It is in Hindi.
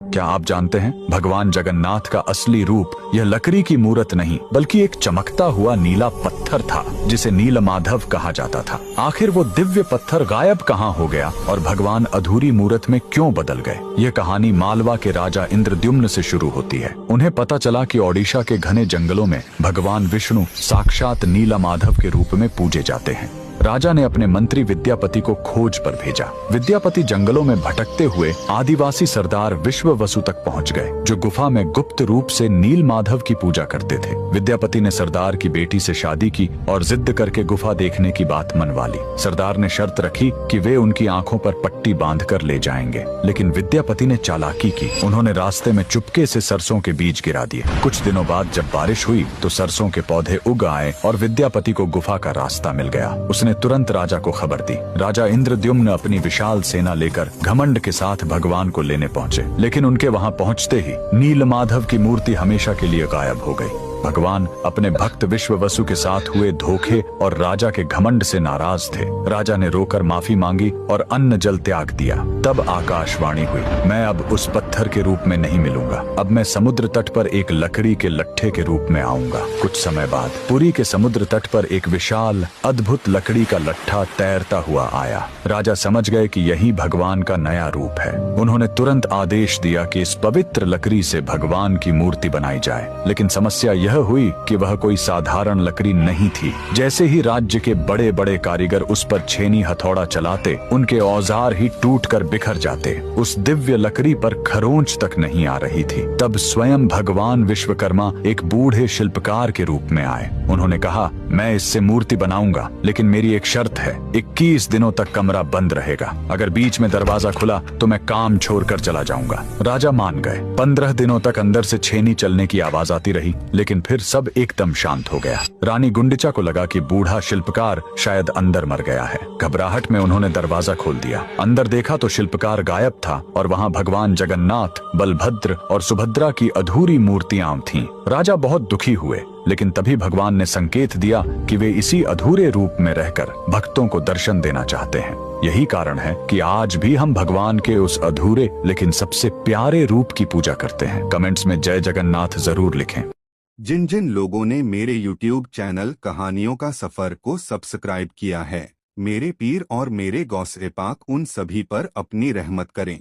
क्या आप जानते हैं भगवान जगन्नाथ का असली रूप यह लकड़ी की मूरत नहीं बल्कि एक चमकता हुआ नीला पत्थर था जिसे नीलमाधव कहा जाता था। आखिर वो दिव्य पत्थर गायब कहाँ हो गया और भगवान अधूरी मूरत में क्यों बदल गए? यह कहानी मालवा के राजा इंद्रद्युम्न से शुरू होती है। उन्हें पता चला कि ओडिशा के घने जंगलों में भगवान विष्णु साक्षात नीलमाधव के रूप में पूजे जाते हैं। राजा ने अपने मंत्री विद्यापति को खोज पर भेजा। विद्यापति जंगलों में भटकते हुए आदिवासी सरदार विश्ववसु तक पहुंच गए, जो गुफा में गुप्त रूप से नीलमाधव की पूजा करते थे। विद्यापति ने सरदार की बेटी से शादी की और जिद करके गुफा देखने की बात मनवा ली। सरदार ने शर्त रखी कि वे उनकी आंखों पर पट्टी बांधकर ले जाएंगे, लेकिन विद्यापति ने चालाकी की। उन्होंने रास्ते में चुपके से सरसों के बीज गिरा दिए। कुछ दिनों बाद जब बारिश हुई तो सरसों के पौधे उग आए और विद्यापति को गुफा का रास्ता मिल गया। उसने तुरंत राजा को खबर दी। राजा इंद्रद्युम्न अपनी विशाल सेना लेकर घमंड के साथ भगवान को लेने पहुंचे, लेकिन उनके वहां पहुंचते ही नीलमाधव की मूर्ति हमेशा के लिए गायब हो गई। भगवान अपने भक्त विश्ववसु के साथ हुए धोखे और राजा के घमंड से नाराज थे। राजा ने रोकर माफी मांगी और अन्न जल त्याग दिया। तब आकाशवाणी हुई, मैं अब उस पत्थर के रूप में नहीं मिलूंगा, अब मैं समुद्र तट पर एक लकड़ी के लट्ठे के रूप में आऊंगा। कुछ समय बाद पुरी के समुद्र तट पर एक विशाल अद्भुत लकड़ी का लट्ठा तैरता हुआ आया। राजा समझ गए कि यही भगवान का नया रूप है। उन्होंने तुरंत आदेश दिया कि इस पवित्र लकड़ी से भगवान की मूर्ति बनाई जाए, लेकिन समस्या यह हुई कि वह कोई साधारण लकड़ी नहीं थी। जैसे ही राज्य के बड़े बड़े कारीगर उस पर छेनी हथौड़ा चलाते, उनके औजार ही टूटकर बिखर जाते। उस दिव्य लकड़ी पर खरोंच तक नहीं आ रही थी। तब स्वयं भगवान विश्वकर्मा एक बूढ़े शिल्पकार के रूप में आए। उन्होंने कहा, मैं इससे मूर्ति बनाऊंगा, लेकिन मेरी एक शर्त है, 21 दिनों तक कमरा बंद रहेगा। अगर बीच में दरवाजा खुला तो मैं काम छोड़कर चला जाऊंगा। राजा मान गए। 15 दिनों तक अंदर से छेनी चलने की आवाज आती रही, लेकिन फिर सब एकदम शांत हो गया। रानी गुंडिचा को लगा कि बूढ़ा शिल्पकार शायद अंदर मर गया है। घबराहट में उन्होंने दरवाजा खोल दिया। अंदर देखा तो शिल्पकार गायब था और वहां भगवान जगन्नाथ, बलभद्र और सुभद्रा की अधूरी मूर्तियां थीं। राजा बहुत दुखी हुए, लेकिन तभी भगवान ने संकेत दिया कि वे इसी अधूरे रूप में रहकर भक्तों को दर्शन देना चाहते हैं। यही कारण है कि आज भी हम भगवान के उस अधूरे लेकिन सबसे प्यारे रूप की पूजा करते हैं। कमेंट्स में जय जगन्नाथ जरूर लिखें। जिन जिन लोगों ने मेरे YouTube चैनल कहानियों का सफर को सब्सक्राइब किया है, मेरे पीर और मेरे गौसे पाक उन सभी पर अपनी रहमत करें।